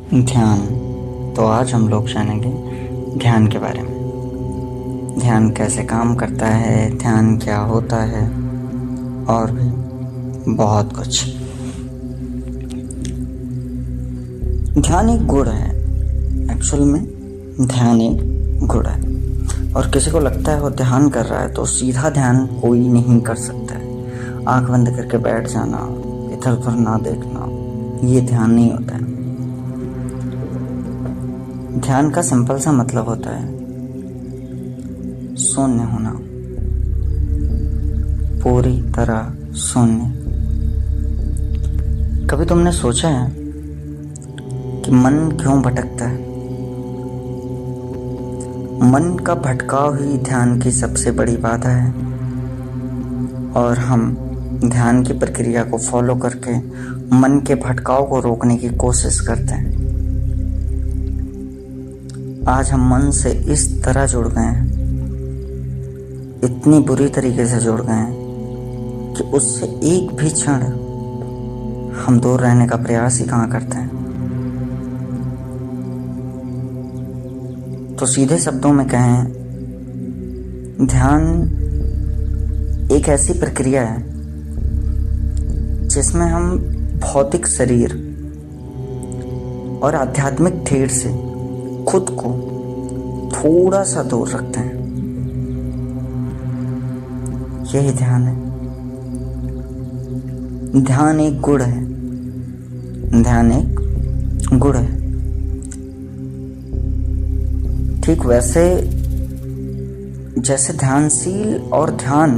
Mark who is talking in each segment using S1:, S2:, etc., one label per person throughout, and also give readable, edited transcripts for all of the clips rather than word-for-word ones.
S1: ध्यान। तो आज हम लोग जानेंगे ध्यान के बारे में। ध्यान कैसे काम करता है, ध्यान क्या होता है और भी बहुत कुछ। ध्यान एक गुण है। एक्चुअल में ध्यान एक गुण है और किसी को लगता है वो ध्यान कर रहा है तो सीधा ध्यान कोई नहीं कर सकता है। आंख बंद करके बैठ जाना, इधर उधर ना देखना, ये ध्यान नहीं होता है। ध्यान का सिंपल सा मतलब होता है शून्य होना, पूरी तरह शून्य। कभी तुमने सोचा है कि मन क्यों भटकता है? मन का भटकाव ही ध्यान की सबसे बड़ी बाधा है और हम ध्यान की प्रक्रिया को फॉलो करके मन के भटकाव को रोकने की कोशिश करते हैं। आज हम मन से इस तरह जुड़ गए हैं, इतनी बुरी तरीके से जुड़ गए हैं कि उससे एक भी क्षण हम दूर रहने का प्रयास ही कहाँ करते हैं। तो सीधे शब्दों में कहें, ध्यान एक ऐसी प्रक्रिया है जिसमें हम भौतिक शरीर और आध्यात्मिक ठेर से खुद को थोड़ा सा दूर रखते हैं। यही ध्यान है। ध्यान एक गुण है। ध्यान एक गुण है। ठीक वैसे जैसे ध्यानशील और ध्यान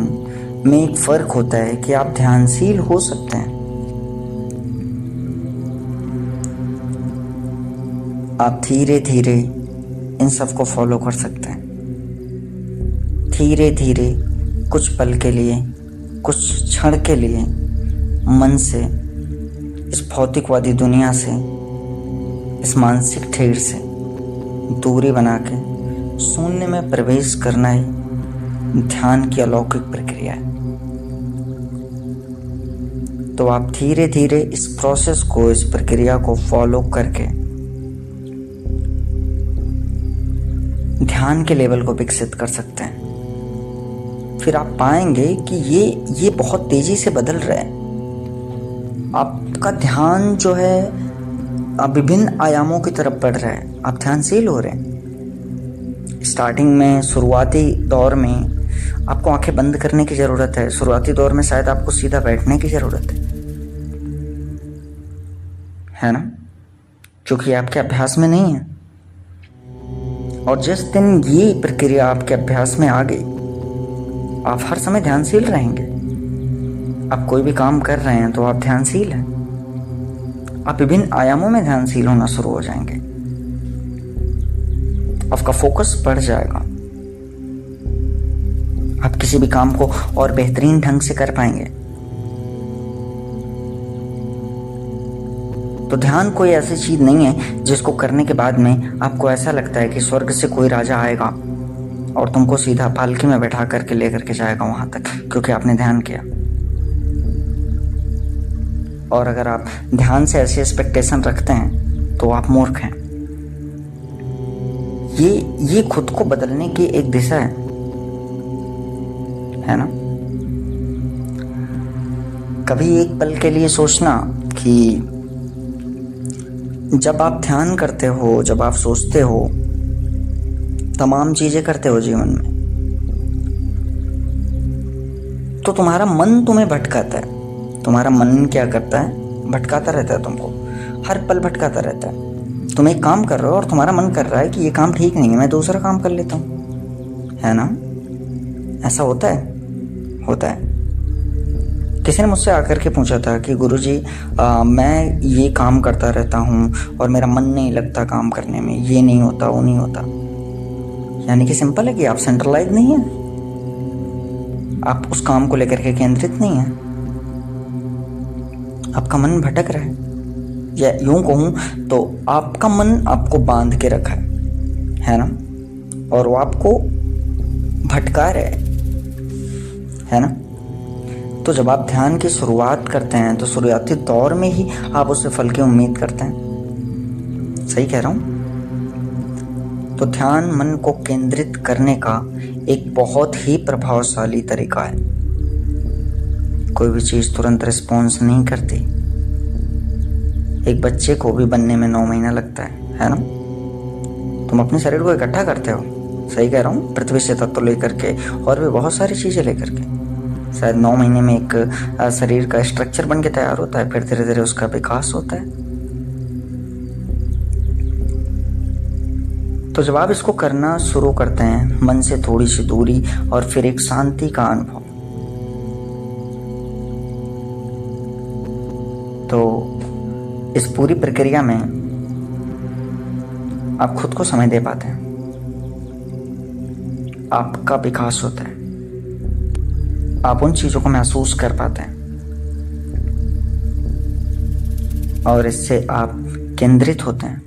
S1: में एक फर्क होता है कि आप ध्यानशील हो सकते हैं, आप धीरे धीरे इन सब को फॉलो कर सकते हैं। धीरे धीरे कुछ पल के लिए, कुछ क्षण के लिए मन से, इस भौतिकवादी दुनिया से, इस मानसिक ठेर से दूरी बना के शून्य में प्रवेश करना ही ध्यान की अलौकिक प्रक्रिया है। तो आप धीरे धीरे इस प्रोसेस को, इस प्रक्रिया को फॉलो करके ध्यान के लेवल को विकसित कर सकते हैं। फिर आप पाएंगे कि ये बहुत तेजी से बदल रहा है। आपका ध्यान जो है अब विभिन्न आयामों की तरफ बढ़ रहा है। आप ध्यानशील हो रहे हैं। स्टार्टिंग में, शुरुआती दौर में आपको आंखें बंद करने की ज़रूरत है। शुरुआती दौर में शायद आपको सीधा बैठने की ज़रूरत है ना, क्योंकि आपके अभ्यास में नहीं है। और जिस दिन ये प्रक्रिया आपके अभ्यास में आ गई, आप हर समय ध्यानशील रहेंगे। आप कोई भी काम कर रहे हैं तो आप ध्यानशील हैं। आप विभिन्न आयामों में ध्यानशील होना शुरू हो जाएंगे। आपका फोकस बढ़ जाएगा। आप किसी भी काम को और बेहतरीन ढंग से कर पाएंगे। तो ध्यान कोई ऐसी चीज नहीं है जिसको करने के बाद में आपको ऐसा लगता है कि स्वर्ग से कोई राजा आएगा और तुमको सीधा पालकी में बैठा करके लेकर के जाएगा वहां तक, क्योंकि आपने ध्यान किया। और अगर आप ध्यान से ऐसी एक्सपेक्टेशन रखते हैं तो आप मूर्ख हैं। ये खुद को बदलने की एक दिशा है ना। कभी एक पल के लिए सोचना कि जब आप ध्यान करते हो, जब आप सोचते हो, तमाम चीजें करते हो जीवन में, तो तुम्हारा मन तुम्हें भटकाता है। तुम्हारा मन क्या करता है? भटकाता रहता है तुमको, हर पल भटकाता रहता है। तुम एक काम कर रहे हो और तुम्हारा मन कर रहा है कि ये काम ठीक नहीं है, मैं दूसरा काम कर लेता हूँ, है ना। ऐसा होता है। होता है। किसी ने मुझसे आकर के पूछा था कि गुरुजी, मैं ये काम करता रहता हूँ और मेरा मन नहीं लगता काम करने में, ये नहीं होता, वो नहीं होता। यानी कि सिंपल है कि आप सेंट्रलाइज नहीं है, आप उस काम को लेकर के केंद्रित नहीं है, आपका मन भटक रहा है। या यूं कहूं तो आपका मन आपको बांध के रखा है ना, और वो आपको भटका रहा है ना। तो जब आप ध्यान की शुरुआत करते हैं तो शुरुआती दौर में ही आप उससे फल की उम्मीद करते हैं। सही कह रहा हूँ? तो ध्यान मन को केंद्रित करने का एक बहुत ही प्रभावशाली तरीका है। कोई भी चीज़ तुरंत रिस्पॉन्स नहीं करती। एक बच्चे को भी बनने में 9 महीना लगता है ना? तुम अपने शरीर को इकट्ठा करते हो, सही कह रहा हूँ, पृथ्वी से तत्व लेकर के और भी बहुत सारी चीज़ें लेकर के। शायद 9 महीने में एक शरीर का स्ट्रक्चर बन के तैयार होता है, फिर धीरे धीरे उसका विकास होता है। तो जब आप इसको करना शुरू करते हैं, मन से थोड़ी सी दूरी और फिर एक शांति का अनुभव, तो इस पूरी प्रक्रिया में आप खुद को समय दे पाते हैं, आपका विकास होता है, आप उन चीजों को महसूस कर पाते हैं और इससे आप केंद्रित होते हैं।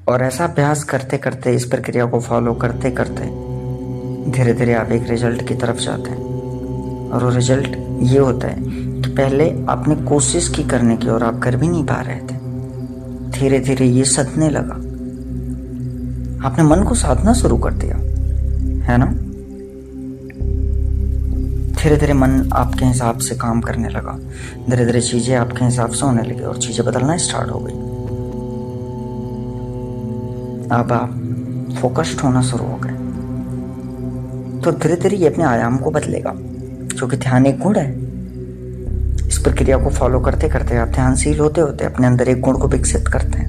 S1: और ऐसा अभ्यास करते करते, इस प्रक्रिया को फॉलो करते करते धीरे धीरे आप एक रिजल्ट की तरफ जाते हैं। और वो रिजल्ट ये होता है कि पहले आपने कोशिश की करने की और आप कर भी नहीं पा रहे थे, धीरे धीरे ये सधने लगा, आपने मन को साधना शुरू कर दिया, है ना? धीरे धीरे मन आपके हिसाब से काम करने लगा, धीरे धीरे चीजें आपके हिसाब से होने लगी और चीजें बदलना स्टार्ट हो गई। अब आप फोकस्ड होना शुरू हो गए। तो धीरे धीरे ये अपने आयाम को बदलेगा, क्योंकि ध्यान एक गुण है। इस प्रक्रिया को फॉलो करते करते आप ध्यानशील होते होते अपने अंदर एक गुण को विकसित करते हैं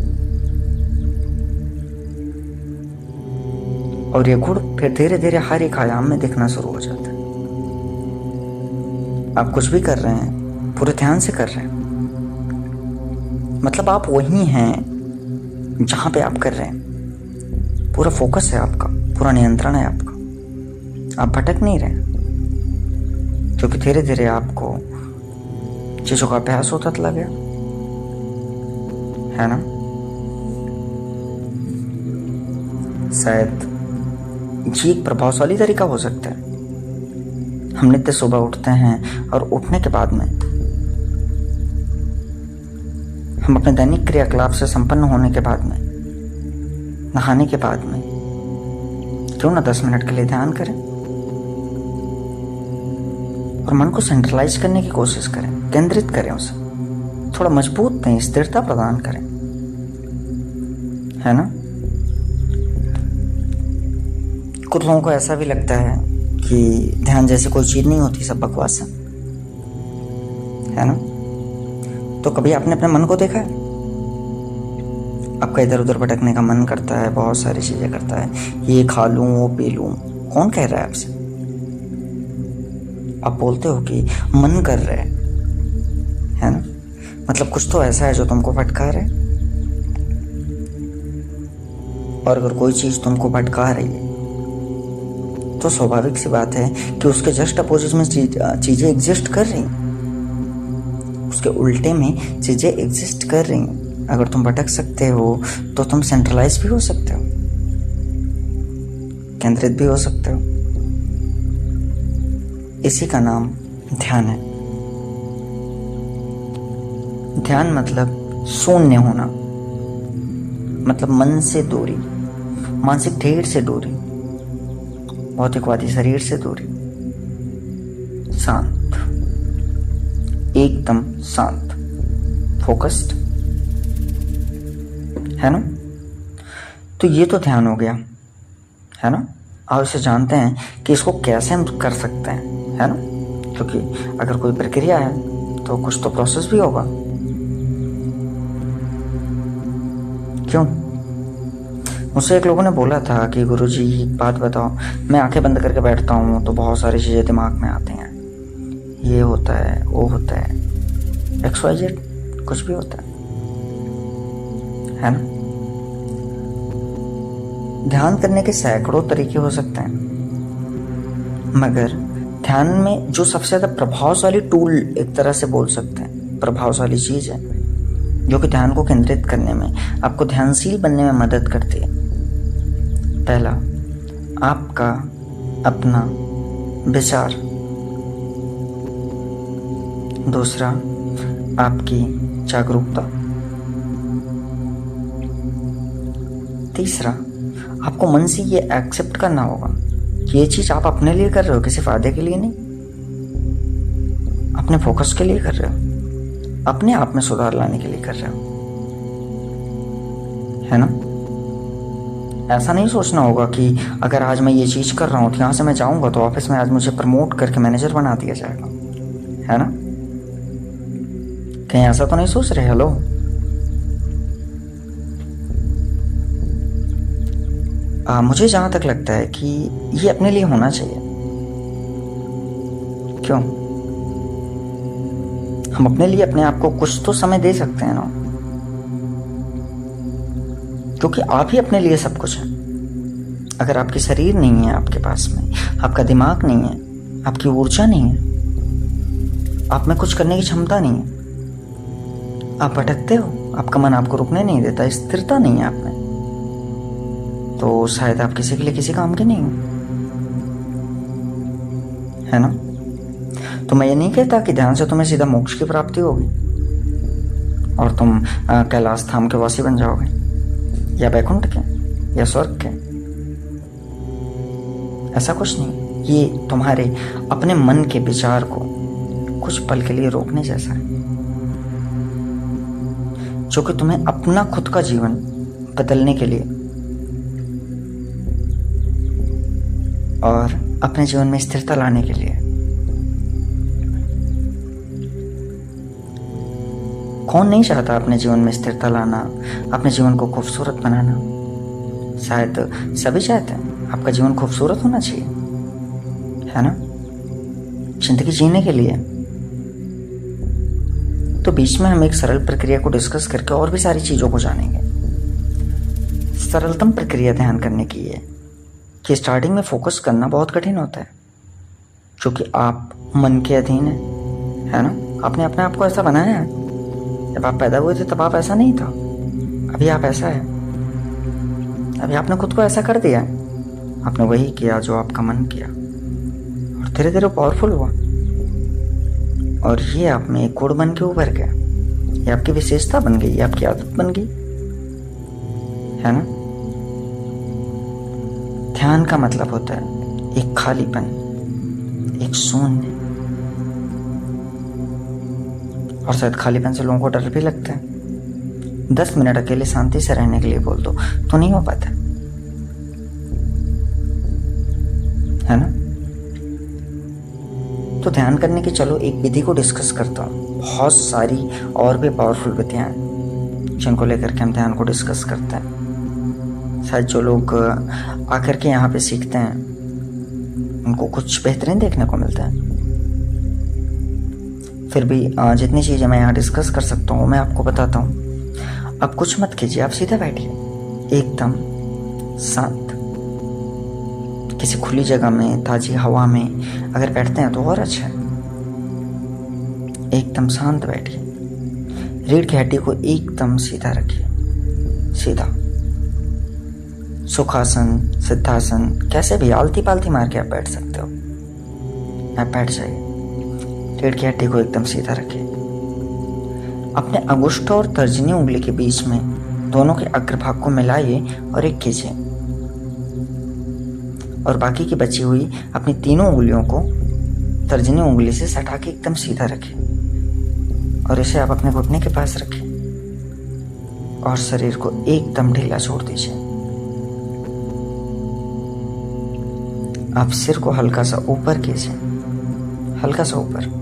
S1: और ये गुण फिर धीरे धीरे हर एक आयाम में दिखना शुरू हो जाता है। आप कुछ भी कर रहे हैं, पूरे ध्यान से कर रहे हैं, मतलब आप वही हैं जहां पे आप कर रहे हैं। पूरा फोकस है आपका, पूरा नियंत्रण है आपका, आप भटक नहीं रहे, क्योंकि धीरे धीरे आपको चीजों का अभ्यास होता चला गया, है ना? शायद ये एक प्रभावशाली तरीका हो सकता है। हम नित्य सुबह उठते हैं और उठने के बाद में हम अपने दैनिक क्रियाकलाप से संपन्न होने के बाद में, नहाने के बाद में क्यों ना 10 मिनट के लिए ध्यान करें और मन को सेंट्रलाइज करने की कोशिश करें, केंद्रित करें, उसे थोड़ा मजबूत दें, स्थिरता प्रदान करें, है ना? कुछ लोगों को ऐसा भी लगता है कि ध्यान जैसी कोई चीज नहीं होती, सब बकवास है ना? तो कभी आपने अपने मन को देखा है? आपका इधर उधर भटकने का मन करता है, बहुत सारी चीजें करता है, ये खा लूं, वो पी लूं। कौन कह रहा है आपसे? आप बोलते हो कि मन कर रहा है ना? मतलब कुछ तो ऐसा है जो तुमको भटका रहा है। और अगर कोई चीज तुमको भटका रही है तो स्वाभाविक सी बात है कि उसके जस्ट अपोजिट में चीजें एग्जिस्ट कर रही, उसके उल्टे में चीजें एग्जिस्ट कर रही। अगर तुम भटक सकते हो तो तुम सेंट्रलाइज भी हो सकते हो, केंद्रित भी हो सकते हो। इसी का नाम ध्यान है। ध्यान मतलब शून्य होना, मतलब मन से दूरी, मानसिक ढेर से दूरी, भौतिकवादी शरीर से दूरी, शांत, एकदम शांत, फोकस्ड, है ना? तो ये तो ध्यान हो गया, है ना? आप इसे जानते हैं कि इसको कैसे हम कर सकते हैं, है ना? क्योंकि अगर कोई प्रक्रिया है तो कुछ तो प्रोसेस भी होगा। क्यों? मुझसे एक लोगों ने बोला था कि गुरुजी एक बात बताओ, मैं आंखें बंद करके बैठता हूँ तो बहुत सारी चीज़ें दिमाग में आती हैं, ये होता है, वो होता है, XYZ, कुछ भी होता है ना? ध्यान करने के सैकड़ों तरीके हो सकते हैं, मगर ध्यान में जो सबसे ज़्यादा प्रभावशाली टूल, एक तरह से बोल सकते हैं प्रभावशाली चीज़ है, जो कि ध्यान को केंद्रित करने में, आपको ध्यानशील बनने में मदद करती है। पहला, आपका अपना विचार। दूसरा, आपकी जागरूकता। तीसरा, आपको मन से ये एक्सेप्ट करना होगा कि ये चीज़ आप अपने लिए कर रहे हो, किसी फायदे के लिए नहीं, अपने फोकस के लिए कर रहे हो, अपने आप में सुधार लाने के लिए कर रहे हो, है ना। ऐसा नहीं सोचना होगा कि अगर आज मैं ये चीज़ कर रहा हूँ तो यहाँ से मैं जाऊँगा तो ऑफिस में आज मुझे प्रमोट करके मैनेजर बना दिया जाएगा, है ना। कहीं ऐसा तो नहीं सोच रहे। हेलो, मुझे जहाँ तक लगता है कि ये अपने लिए होना चाहिए। क्यों? हम अपने लिए अपने आप को कुछ तो समय दे सकते हैं ना, क्योंकि आप ही अपने लिए सब कुछ है। अगर आपकी शरीर नहीं है आपके पास में, आपका दिमाग नहीं है, आपकी ऊर्जा नहीं है, आप में कुछ करने की क्षमता नहीं है, आप भटकते हो, आपका मन आपको रुकने नहीं देता, स्थिरता नहीं है आप में, तो शायद आप किसी के लिए किसी काम के नहीं हो, है ना। तो मैं ये नहीं कहता कि ध्यान से तुम्हें सीधा मोक्ष की प्राप्ति होगी और तुम कैलाश धाम के वासी बन जाओगे, या बैकुंठ के, या स्वर्ग के। ऐसा कुछ नहीं। ये तुम्हारे अपने मन के विचार को कुछ पल के लिए रोकने जैसा है, जो कि तुम्हें अपना खुद का जीवन बदलने के लिए और अपने जीवन में स्थिरता लाने के लिए। कौन नहीं चाहता अपने जीवन में स्थिरता लाना, अपने जीवन को खूबसूरत बनाना। शायद सभी चाहते हैं आपका जीवन खूबसूरत होना चाहिए, है ना, जिंदगी जीने के लिए। तो बीच में हम एक सरल प्रक्रिया को डिस्कस करके और भी सारी चीज़ों को जानेंगे। सरलतम प्रक्रिया ध्यान करने की है कि स्टार्टिंग में फोकस करना बहुत कठिन होता है, क्योंकि आप मन के अधीन है ना। आपने अपने आप को ऐसा बनाया है। जब आप पैदा हुए थे तब आप ऐसा नहीं था, अभी आप ऐसा है। अभी आपने खुद को ऐसा कर दिया है। आपने वही किया जो आपका मन किया, और धीरे धीरे पावरफुल हुआ, और ये आप में एक गुण बन के उभर गया। ये आपकी विशेषता बन गई, ये आपकी आदत बन गई, है ना। ध्यान का मतलब होता है एक खालीपन, एक शून्य। और शायद खालीपन से लोगों को डर भी लगता है। 10 मिनट अकेले शांति से रहने के लिए बोल दो तो नहीं हो पाता, है ना। तो ध्यान करने की चलो एक विधि को डिस्कस करता हूँ। बहुत सारी और भी पावरफुल विधियां हैं जिनको लेकर के हम ध्यान को डिस्कस करते हैं। शायद जो लोग आकर के यहाँ पे सीखते हैं उनको कुछ बेहतरीन देखने को मिलता है। फिर भी जितनी चीज़ें मैं यहाँ डिस्कस कर सकता हूँ मैं आपको बताता हूँ। अब कुछ मत कीजिए, आप सीधा बैठिए एकदम शांत, किसी खुली जगह में, ताज़ी हवा में अगर बैठते हैं तो और अच्छा है। एकदम शांत बैठिए, रीढ़ की हड्डी को एकदम सीधा रखिए, सीधा। सुखासन, सिद्धासन, कैसे भी आलती पालती मार के आप बैठ सकते हो। आप बैठ जाइए, रीढ़ की हड्डी को एकदम सीधा रखिए। अपने अंगुष्ठ और तर्जनी उंगली के बीच में दोनों के अग्रभाग को मिलाइए और एक कीजिए, और बाकी की बची हुई अपनी तीनों उंगलियों को तर्जनी उंगली से सटा के एकदम सीधा रखिए, और इसे आप अपने घुटने के पास रखिए और शरीर को एकदम ढीला छोड़ दीजिए। आप सिर को हल्का सा ऊपर कीजिए, हल्का सा ऊपर।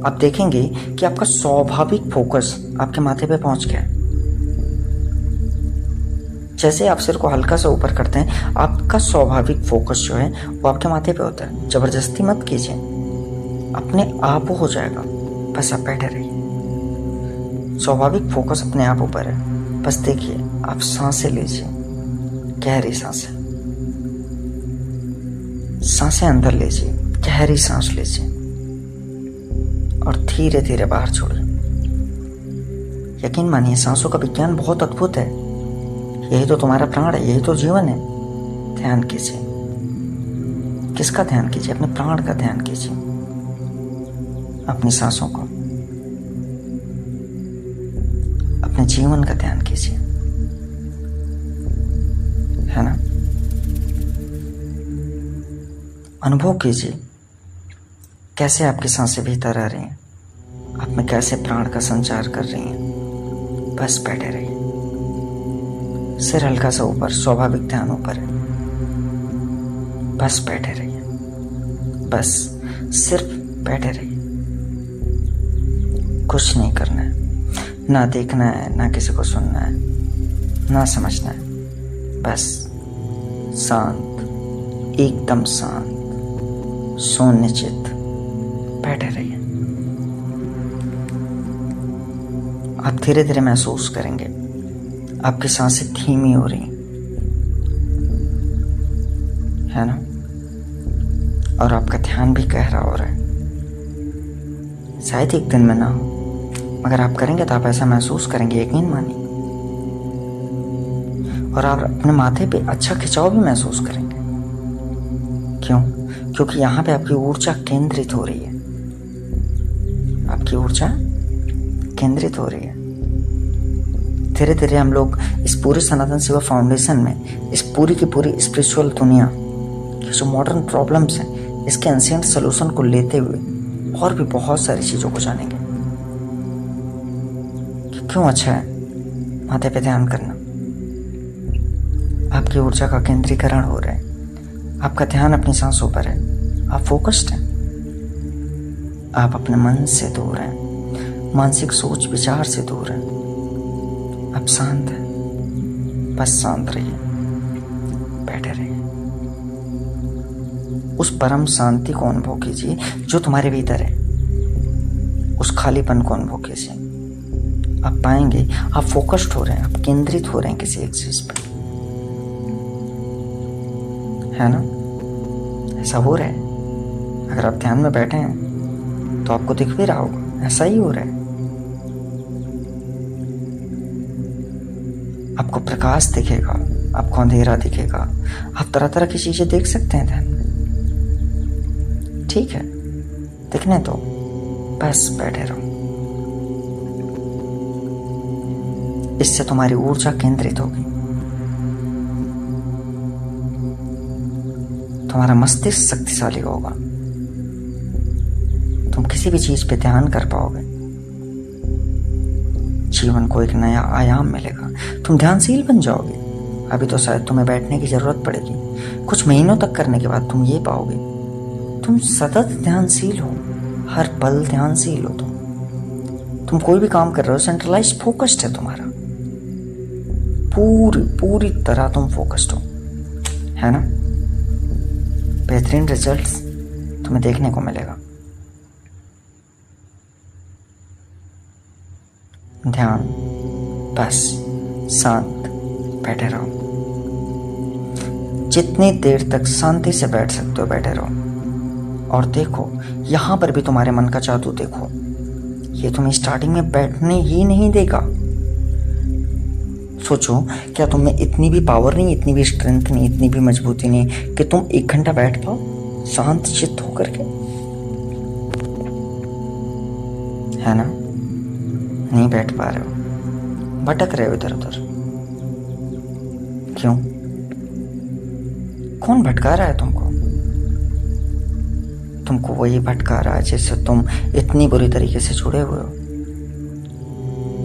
S1: आप देखेंगे कि आपका स्वाभाविक फोकस आपके माथे पे पहुंच गया है। जैसे आप सिर को हल्का सा ऊपर करते हैं, आपका स्वाभाविक फोकस जो है वो आपके माथे पे होता है। जबरदस्ती मत कीजिए, अपने आप हो जाएगा। बस आप बैठे रहिए, स्वाभाविक फोकस अपने आप ऊपर है। बस देखिए, आप सांसें लीजिए, गहरी सांसें, सांसें अंदर लीजिए, गहरी सांस लीजिए और धीरे धीरे बाहर छोड़िए। यकीन मानिए, सांसों का विज्ञान बहुत अद्भुत है। यही तो तुम्हारा प्राण है, यही तो जीवन है। ध्यान कीजिए। किसका ध्यान कीजिए? अपने प्राण का ध्यान कीजिए, अपनी सांसों को, अपने जीवन का ध्यान कीजिए। है ना। अनुभव कीजिए कैसे आपकी सांसें भीतर आ रही हैं, आप में कैसे प्राण का संचार कर रही हैं। बस बैठे रहिए, सिर हल्का सा ऊपर, स्वाभाविक ध्यान ऊपर है। बस बैठे रहिए, बस सिर्फ बैठे रहिए, कुछ नहीं करना है, ना देखना है, ना किसी को सुनना है, ना समझना है। बस शांत, एकदम शांत, शून्य चित्त बैठे रहिए। आप धीरे धीरे महसूस करेंगे आपकी सांसें धीमी हो रही है ना, और आपका ध्यान भी गहरा हो रहा है। शायद एक दिन में ना हो, मगर आप करेंगे तो आप ऐसा महसूस करेंगे, यकीन मानिए। और आप अपने माथे पे अच्छा खिंचाव भी महसूस करेंगे। क्यों? क्योंकि यहाँ पे आपकी ऊर्जा केंद्रित हो रही है, आपकी ऊर्जा केंद्रित हो रही है। धीरे धीरे हम लोग इस पूरे सनातन सेवा फाउंडेशन में इस पूरी की पूरी स्पिरिचुअल दुनिया की जो मॉडर्न प्रॉब्लम्स हैं, इसके एंशिएंट सोल्यूशन को लेते हुए और भी बहुत सारी चीज़ों को जानेंगे कि क्यों अच्छा है माथे पे ध्यान करना। आपकी ऊर्जा का केंद्रीकरण हो रहा है, आपका ध्यान अपनी सांसों पर है, आप फोकस्ड हैं, आप अपने मन से दूर हैं, मानसिक सोच विचार से दूर हैं, आप शांत हैं। बस शांत रहिए, बैठे रहिए, उस परम शांति को अनुभव कीजिए जो तुम्हारे भीतर है, उस खालीपन को अनुभव कीजिए। आप पाएंगे आप फोकस्ड हो रहे हैं, आप केंद्रित हो रहे हैं किसी एक चीज पर, है ना। ऐसा हो रहा है, अगर आप ध्यान में बैठे हैं तो आपको दिख भी रहा होगा, ऐसा ही हो रहा है। आपको प्रकाश दिखेगा, आपको अंधेरा दिखेगा, आप तरह तरह की चीजें देख सकते हैं ध्यान में। ठीक है, दिखने दो, बस बैठे रहो। इससे तुम्हारी ऊर्जा केंद्रित होगी, तुम्हारा मस्तिष्क शक्तिशाली होगा, तुम किसी भी चीज पे ध्यान कर पाओगे, जीवन को एक नया आयाम मिलेगा, तुम ध्यानशील बन जाओगे। अभी तो शायद तुम्हें बैठने की जरूरत पड़ेगी, कुछ महीनों तक करने के बाद तुम ये पाओगे तुम सतत ध्यानशील हो, हर पल ध्यानशील हो। तुम कोई भी काम कर रहे हो, सेंट्रलाइज फोकस्ड है तुम्हारा, पूरी तरह तुम फोकस्ड हो, है ना। बेहतरीन रिजल्ट्स तुम्हें देखने को मिलेगा। ध्यान, बस शांत बैठे रहो, जितनी देर तक शांति से बैठ सकते हो बैठे रहो। और देखो, यहां पर भी तुम्हारे मन का जादू देखो, ये तुम्हें स्टार्टिंग में बैठने ही नहीं देगा। सोचो, क्या तुम में इतनी भी पावर नहीं, इतनी भी स्ट्रेंथ नहीं, इतनी भी मजबूती नहीं कि तुम 1 घंटा बैठ पाओ शांत चित्त होकर के, है ना। नहीं बैठ पा रहे हो, भटक रहे हो इधर उधर। क्यों? कौन भटका रहा है तुमको? तुमको वही भटका रहा है जिससे तुम इतनी बुरी तरीके से जुड़े हुए हो।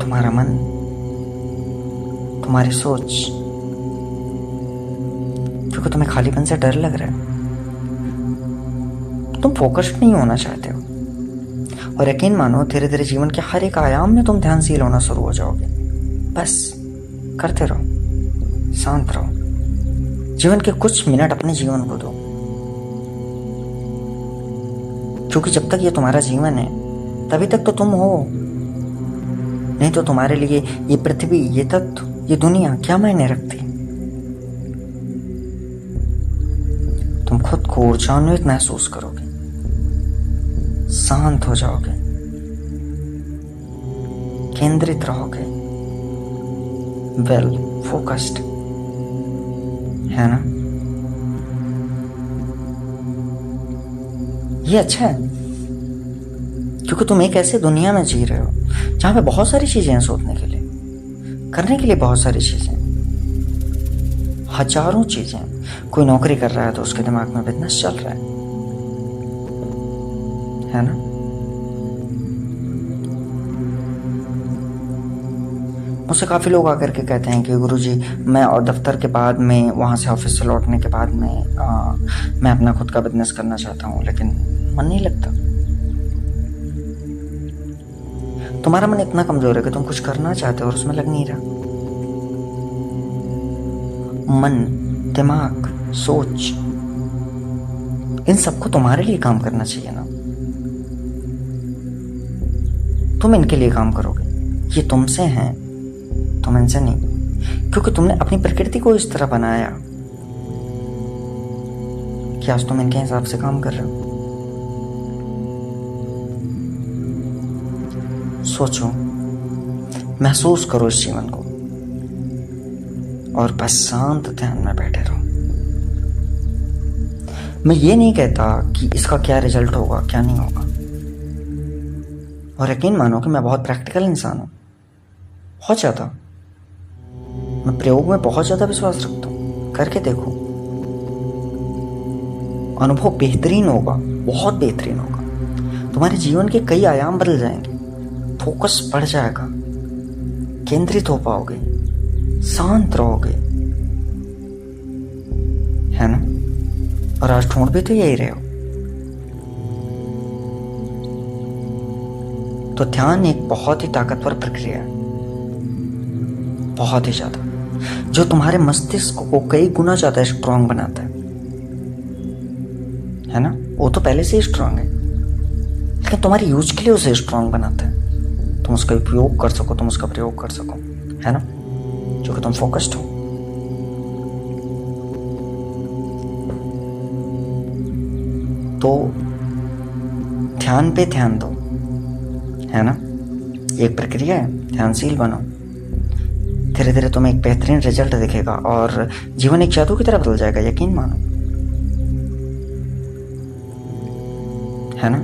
S1: तुम्हारा मन, तुम्हारी सोच, क्योंकि तुम्हें खालीपन से डर लग रहा है, तुम फोकस्ड नहीं होना चाहते हो। और यकीन मानो, धीरे धीरे जीवन के हर एक आयाम में तुम ध्यानशील होना शुरू हो जाओगे। बस करते रहो, शांत रहो, जीवन के कुछ मिनट अपने जीवन को दो, क्योंकि जब तक ये तुम्हारा जीवन है तभी तक तो तुम हो, नहीं तो तुम्हारे लिए ये पृथ्वी, ये तत्व, ये दुनिया क्या मायने रखती। तुम खुद को ऊर्जान्वित महसूस करोगे, शांत हो जाओगे, केंद्रित रहोगे, वेल फोकस्ड, है ना। ये अच्छा है, क्योंकि तुम एक ऐसे दुनिया में जी रहे हो जहां पे बहुत सारी चीजें हैं सोचने के लिए, करने के लिए बहुत सारी चीजें, हजारों चीजें। कोई नौकरी कर रहा है तो उसके दिमाग में बिजनेस चल रहा है ना। मुझसे काफ़ी लोग आकर के कहते हैं कि गुरुजी मैं और दफ्तर के बाद में वहाँ से ऑफिस से लौटने के बाद में मैं अपना खुद का बिजनेस करना चाहता हूँ, लेकिन मन नहीं लगता। तुम्हारा मन इतना कमज़ोर है कि तुम कुछ करना चाहते हो और उसमें लग नहीं रहा। मन, दिमाग, सोच, इन सबको तुम्हारे लिए काम करना चाहिए ना। तुम इनके लिए काम करोगे, ये तुमसे हैं, तुम इनसे नहीं। क्योंकि तुमने अपनी प्रकृति को इस तरह बनाया कि आज तुम इनके हिसाब से काम कर रहे हो। सोचो, महसूस करो इस जीवन को और बस शांत ध्यान में बैठे रहो। मैं ये नहीं कहता कि इसका क्या रिजल्ट होगा क्या नहीं होगा, और यकीन मानो कि मैं बहुत प्रैक्टिकल इंसान हूँ, बहुत ज़्यादा। मैं प्रयोग में बहुत ज़्यादा विश्वास रखता हूँ। करके देखो, अनुभव बेहतरीन होगा, बहुत बेहतरीन होगा। तुम्हारे जीवन के कई आयाम बदल जाएंगे, फोकस बढ़ जाएगा, केंद्रित हो पाओगे, शांत रहोगे, है ना। और आज ढूंढ भी तो यही रहे हो। तो ध्यान एक बहुत ही ताकतवर प्रक्रिया है, बहुत ही ज्यादा, जो तुम्हारे मस्तिष्क को कई गुना ज्यादा स्ट्रांग बनाता है ना। वो तो पहले से ही स्ट्रांग है, लेकिन तुम्हारे यूज के लिए उसे स्ट्रांग बनाता है। तुम उसका उपयोग कर सको, तुम उसका प्रयोग कर सको, है ना, जो कि तुम फोकस्ड हो। तो ध्यान पे ध्यान दो, है ना। एक प्रक्रिया है, ध्यानशील बनो। धीरे धीरे तुम्हें एक बेहतरीन रिजल्ट दिखेगा और जीवन एक जादू की तरह बदल जाएगा, यकीन मानो, है ना।